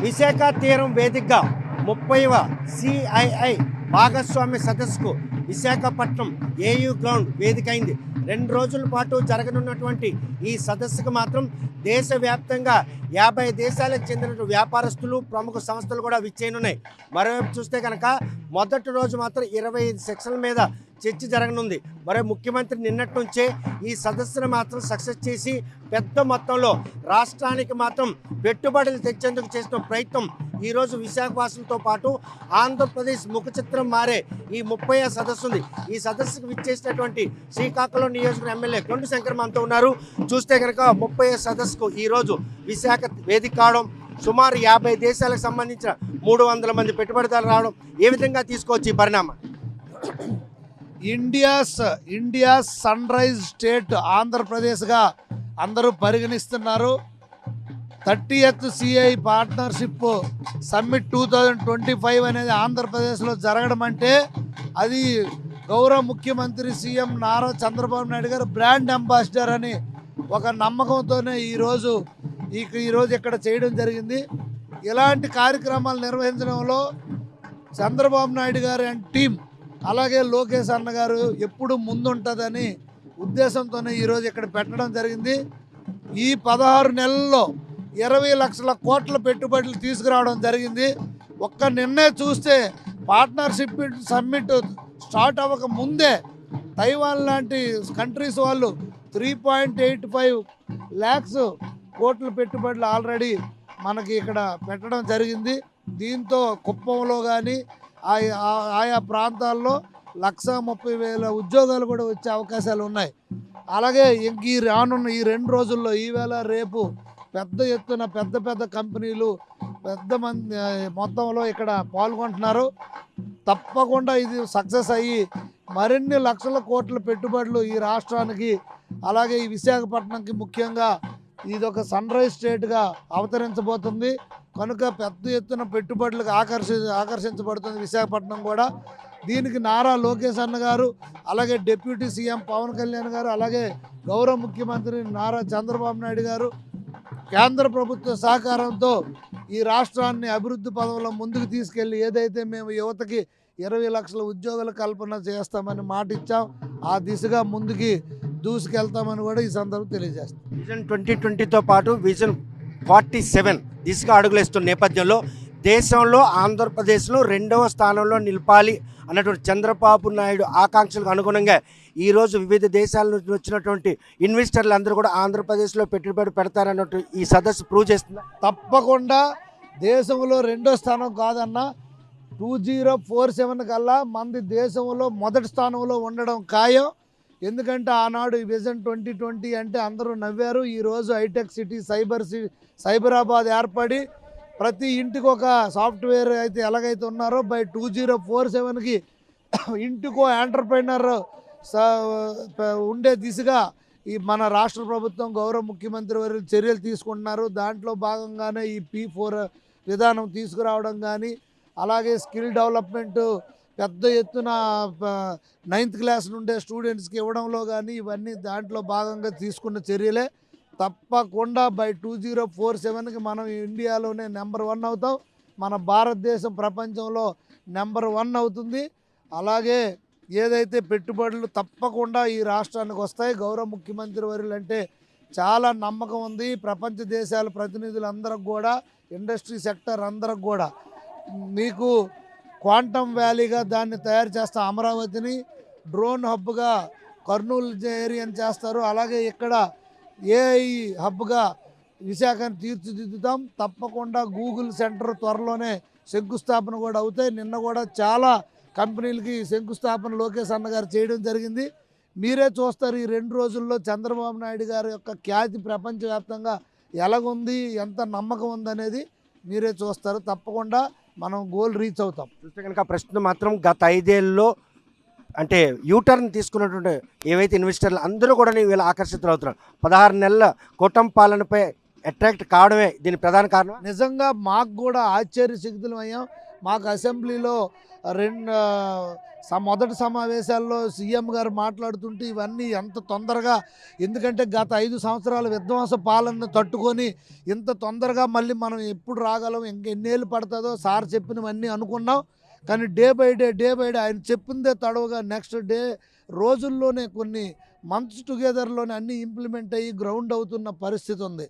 విశాఖ తీరం వేదికగా 30వ సిఐఐ భాగస్వామ్య సదస్సుకు విశాఖపట్నం ఏయూ గ్రౌండ్ వేదిక అయింది. 2 రోజుల పాటు జరగనున్నటువంటి ఈ సదస్సుకు మాత్రం దేశవ్యాప్తంగా 50 దేశాలకు చెందిన వ్యాపారస్తులు, ప్రముఖ సంస్థలు కూడా విచ్చేయనున్నాయి. మరోవైపు చూస్తే కనుక మొదటి రోజు మాత్రం 25 సెక్షన్ల మీద చర్చ జరగనుంది. మరి ముఖ్యమంత్రి నిన్నటి నుంచే ఈ సదస్సును మాత్రం సక్సెస్ చేసి పెద్ద మొత్తంలో రాష్ట్రానికి మాత్రం పెట్టుబడులు తెచ్చేందుకు చేసిన ప్రయత్నం ఈరోజు విశాఖవాసులతో పాటు ఆంధ్రప్రదేశ్ ముఖ చిత్రం మారే ఈ 30వ సదస్సు ఉంది. ఈ సదస్సుకు విచ్చేసినటువంటి శ్రీకాకుళం నియోజకవర్గ ఎమ్మెల్యే కొండ శంకర్ మనతో ఉన్నారు. చూస్తే కనుక 30వ సదస్సుకు ఈరోజు విశాఖ వేదిక కావడం, సుమారు 50 దేశాలకు సంబంధించిన 300 మంది పెట్టుబడిదారులు రావడం, ఏ విధంగా తీసుకోవచ్చు ఈ పరిణామం? ఇండియా సన్ రైజ్ స్టేట్ ఆంధ్రప్రదేశ్గా అందరూ పరిగణిస్తున్నారు. 30th సిఐ పార్ట్నర్షిప్ సమ్మిట్ 2025 అనేది ఆంధ్రప్రదేశ్లో జరగడం అంటే అది గౌరవ ముఖ్యమంత్రి సీఎం నారా చంద్రబాబు నాయుడు గారు బ్రాండ్ అంబాసిడర్ అని ఒక నమ్మకంతోనే ఈరోజు ఇక్కడ చేయడం జరిగింది. ఇలాంటి కార్యక్రమాలు నిర్వహించడంలో చంద్రబాబు నాయుడు గారు అండ్ టీం, అలాగే లోకేష్ అన్న గారు ఎప్పుడు ముందుంటుందని ఉద్దేశంతోనే ఈరోజు ఇక్కడ పెట్టడం జరిగింది. ఈ 16 నెలల్లో 20 లక్షల కోట్ల పెట్టుబడులు తీసుకురావడం జరిగింది. ఒక్క నిన్నే చూస్తే పార్ట్నర్షిప్ సమ్మిట్ స్టార్ట్ అవ్వక ముందే తైవాన్ లాంటి కంట్రీస్ వాళ్ళు 3.85 lakhs కోట్ల పెట్టుబడులు ఆల్రెడీ మనకి ఇక్కడ పెట్టడం జరిగింది. దీంతో కుప్పంలో కానీ ఆయా ప్రాంతాల్లో 130,000 ఉద్యోగాలు కూడా వచ్చే అవకాశాలు ఉన్నాయి. అలాగే ఈ రానున్న ఈ 2 రోజుల్లో ఈవేళ రేపు పెద్ద ఎత్తున పెద్ద కంపెనీలు పెద్ద మంది మొత్తంలో ఇక్కడ పాల్గొంటున్నారు. తప్పకుండా ఇది సక్సెస్ అయ్యి మరిన్ని లక్షల కోట్ల పెట్టుబడులు ఈ రాష్ట్రానికి, అలాగే ఈ విశాఖపట్నంకి ముఖ్యంగా ఇదొక సన్ రైజ్ స్టేట్గా అవతరించబోతుంది. కనుక పెద్ద ఎత్తున పెట్టుబడులకు ఆకర్షించబడుతుంది విశాఖపట్నం కూడా. దీనికి నారా లోకేష్ అన్న గారు, అలాగే డిప్యూటీ సీఎం పవన్ కళ్యాణ్ గారు, అలాగే గౌరవ ముఖ్యమంత్రి నారా చంద్రబాబు నాయుడు గారు కేంద్ర ప్రభుత్వ సహకారంతో ఈ రాష్ట్రాన్ని అభివృద్ధి పదంలో ముందుకు తీసుకెళ్ళి ఏదైతే మేము యువతకి 20 లక్షల ఉద్యోగాల కల్పన చేస్తామని మాట ఇచ్చాం, ఆ దిశగా ముందుకి దూసుకెళ్తామని కూడా ఈ సందర్భం తెలియజేస్తాం. విజన్ 2020తో పాటు విజన్ 47 దిశగా అడుగులేస్తున్న నేపథ్యంలో దేశంలో ఆంధ్రప్రదేశ్లో 2వ స్థానంలో నిలపాలి అన్నటువంటి చంద్రబాబు నాయుడు ఆకాంక్షలకు అనుగుణంగా ఈరోజు వివిధ దేశాల నుంచి వచ్చినటువంటి ఇన్వెస్టర్లు అందరూ కూడా ఆంధ్రప్రదేశ్లో పెట్టుబడి పెడతారన్నట్టు ఈ సదస్సు ప్రూవ్ చేస్తుంది. తప్పకుండా దేశంలో 2వ స్థానం కాదన్నా 2047 కల్లా మంది దేశంలో మొదటి స్థానంలో ఉండడం ఖాయం. ఎందుకంటే ఆనాడు విజన్ 2020 అంటే అందరూ నవ్వారు. ఈరోజు హైటెక్ సిటీ సైబరాబాద్ ఏర్పడి ప్రతి ఇంటికి ఒక సాఫ్ట్వేర్ అయితే ఎలాగైతే ఉన్నారో బై 2047కి ఇంటికో ఎంటర్ప్రైనర్ ఉండే దిశగా ఈ మన రాష్ట్ర ప్రభుత్వం గౌరవ ముఖ్యమంత్రి వారు చర్యలు తీసుకుంటున్నారు. దాంట్లో భాగంగానే ఈ P4 విధానం తీసుకురావడం కానీ, అలాగే స్కిల్ డెవలప్మెంట్ పెద్ద ఎత్తున 9th క్లాస్ నుండే స్టూడెంట్స్కి ఇవ్వడంలో కానీ ఇవన్నీ దాంట్లో భాగంగా తీసుకున్న చర్యలే. తప్పకుండా బై 2047కి మనం ఇండియాలోనే నెంబర్ 1 అవుతాం. మన భారతదేశం ప్రపంచంలో నెంబర్ 1 అవుతుంది. అలాగే ఏదైతే పెట్టుబడులు తప్పకుండా ఈ రాష్ట్రానికి వస్తాయి. గౌరవ ముఖ్యమంత్రి వర్యులు అంటే చాలా నమ్మకం ఉంది. ప్రపంచ దేశాల ప్రతినిధులందరికి కూడా, ఇండస్ట్రీ సెక్టర్ అందరికి కూడా మీకు క్వాంటమ్ వ్యాలీగా దాన్ని తయారు చేస్తాం. అమరావతిని డ్రోన్ హబ్గా కర్నూలు ఏరియాని చేస్తారు. అలాగే ఇక్కడ ఏఐ హబ్గా విశాఖను తీర్చిదిద్దుతాం. తప్పకుండా గూగుల్ సెంటర్ త్వరలోనే శంకుస్థాపన కూడా అవుతాయి. నిన్న కూడా చాలా కంపెనీలకి శంకుస్థాపన లోకేష్ అన్న గారు చేయడం జరిగింది. మీరే చూస్తారు ఈ 2 రోజుల్లో చంద్రబాబు నాయుడు గారి యొక్క ఖ్యాతి ప్రపంచవ్యాప్తంగా ఎలాగుంది, ఎంత నమ్మకం ఉందనేది మీరే చూస్తారు. తప్పకుండా మనం గోల్ రీచ్ అవుతాం. చూస్తే కనుక ప్రస్తుతం మాత్రం గత 5 ఏళ్ళలో అంటే యూటర్న్ తీసుకున్నటువంటి ఏవైతే ఇన్వెస్టర్లు అందరూ కూడా వీళ్ళు ఆకర్షితులు అవుతున్నారు. 16 నెలల కూటమి పాలనపై అట్రాక్ట్ కావడమే దీని ప్రధాన కారణం. నిజంగా మాకు కూడా ఆశ్చర్యచకితులం అయ్యాం. మాకు అసెంబ్లీలో మొదటి సమావేశాల్లో సీఎం గారు మాట్లాడుతుంటే ఇవన్నీ ఎంత తొందరగా, ఎందుకంటే గత 5 సంవత్సరాల విధ్వంస పాలనను తట్టుకొని ఇంత తొందరగా మళ్ళీ మనం ఎప్పుడు రాగలం, ఇంకెన్నేళ్ళు పడుతుందో సార్ చెప్పినవన్నీ అనుకున్నాం. కానీ డే బై డే ఆయన చెప్పిందే తడవుగా నెక్స్ట్ డే రోజుల్లోనే కొన్ని మంత్స్ టుగెదర్లోనే అన్నీ ఇంప్లిమెంట్ అయ్యి గ్రౌండ్ అవుతున్న పరిస్థితి ఉంది.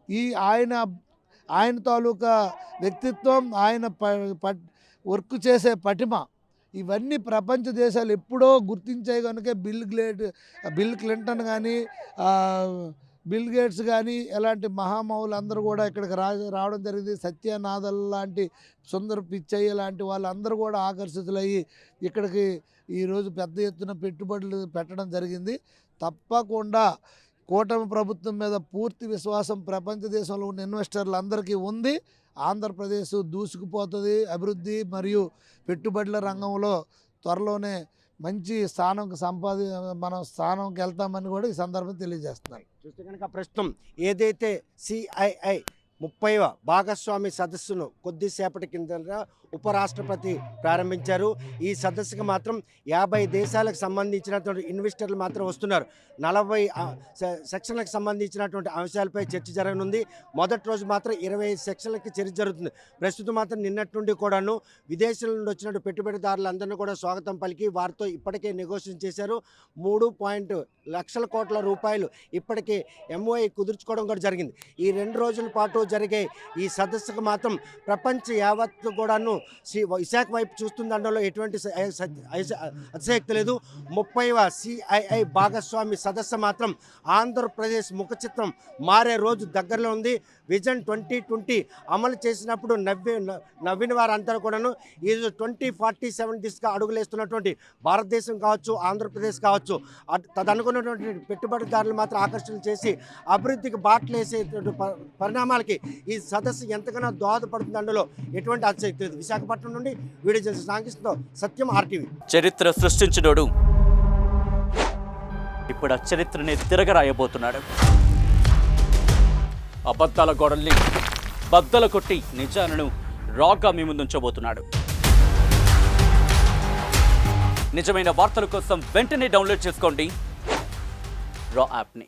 ఈ ఆయన తాలూకా వ్యక్తిత్వం, ఆయన వర్క్ చేసే పటిమ, ఇవన్నీ ప్రపంచ దేశాలు ఎప్పుడో గుర్తించాయి. కనుక బిల్ క్లింటన్ కానీ బిల్ గేట్స్ కానీ ఎలాంటి మహామౌలు అందరూ కూడా ఇక్కడికి రావడం జరిగింది. సత్యనాథల్ లాంటి సుందర్ పిచ్చయ్య లాంటి వాళ్ళందరూ కూడా ఆకర్షితులయ్యి ఇక్కడికి ఈరోజు పెద్ద ఎత్తున పెట్టుబడులు పెట్టడం జరిగింది. తప్పకుండా కూటమి ప్రభుత్వం మీద పూర్తి విశ్వాసం ప్రపంచ దేశంలో ఉన్న ఇన్వెస్టర్లందరికీ ఉంది. ఆంధ్రప్రదేశ్ దూసుకుపోతుంది అభివృద్ధి మరియు పెట్టుబడుల రంగంలో. త్వరలోనే మంచి మనం స్థానంకి వెళ్తామని కూడా ఈ సందర్భం తెలియజేస్తున్నాను. చూస్తే కనుక ప్రస్తుతం ఏదైతే CII 30వ భాగస్వామి సదస్సును కొద్దిసేపటి కింద ఉపరాష్ట్రపతి ప్రారంభించారు. ఈ సదస్సుకు మాత్రం 50 దేశాలకు సంబంధించినటువంటి ఇన్వెస్టర్లు మాత్రం వస్తున్నారు. 40 సెక్షన్లకు సంబంధించినటువంటి అంశాలపై చర్చ జరగనుంది. మొదటి రోజు మాత్రం 25 సెక్షన్లకి చర్చ జరుగుతుంది. ప్రస్తుతం మాత్రం నిన్నటి నుండి కూడాను విదేశాల నుండి వచ్చిన పెట్టుబడిదారులందరినీ కూడా స్వాగతం పలికి వారితో ఇప్పటికే నెగోషియేషన్ చేశారు. 3 లక్షల కోట్ల రూపాయలు ఇప్పటికే MOI కుదుర్చుకోవడం కూడా జరిగింది. ఈ 2 రోజుల పాటు జరిగే ఈ సదస్సుకు మాత్రం ప్రపంచ యావత్తు కూడాను విశాఖ వైపు చూస్తుందనడంలో ఎటువంటి అతిశయక్తి లేదు. 30వ CII భాగస్వామి సదస్సు మాత్రం ఆంధ్రప్రదేశ్ ముఖ చిత్రం మారే రోజు దగ్గరలో ఉంది. విజన్ 2020 అమలు చేసినప్పుడు నవ్విన వారంతా కూడాను ఈరోజు 2047 దిశగా అడుగులేస్తున్నటువంటి భారతదేశం కావచ్చు, ఆంధ్రప్రదేశ్ కావచ్చు, తదనుకున్నటువంటి పెట్టుబడిదారులు మాత్రం ఆకర్షణ చేసి అభివృద్ధికి బాటలు వేసేటువంటి పరిణామాలకి ఈ సదస్సు ఎంతగానో దోహదపడుతుంది అందులో ఎటువంటి అతిశక్తి లేదు. విశాఖపట్నం నుండి వీడియో చేసి సాగిస్తూ సత్యం RTV. చరిత్ర సృష్టించినోడు ఇప్పుడు ఆ చరిత్రని తిరగరాయబోతున్నాడు. అబద్ధాల గోడల్ని బద్దలు కొట్టి నిజాలను రాగా మీ ముందుంచబోతున్నాడు. నిజమైన వార్తల కోసం వెంటనే డౌన్లోడ్ చేసుకోండి రా యాప్ని.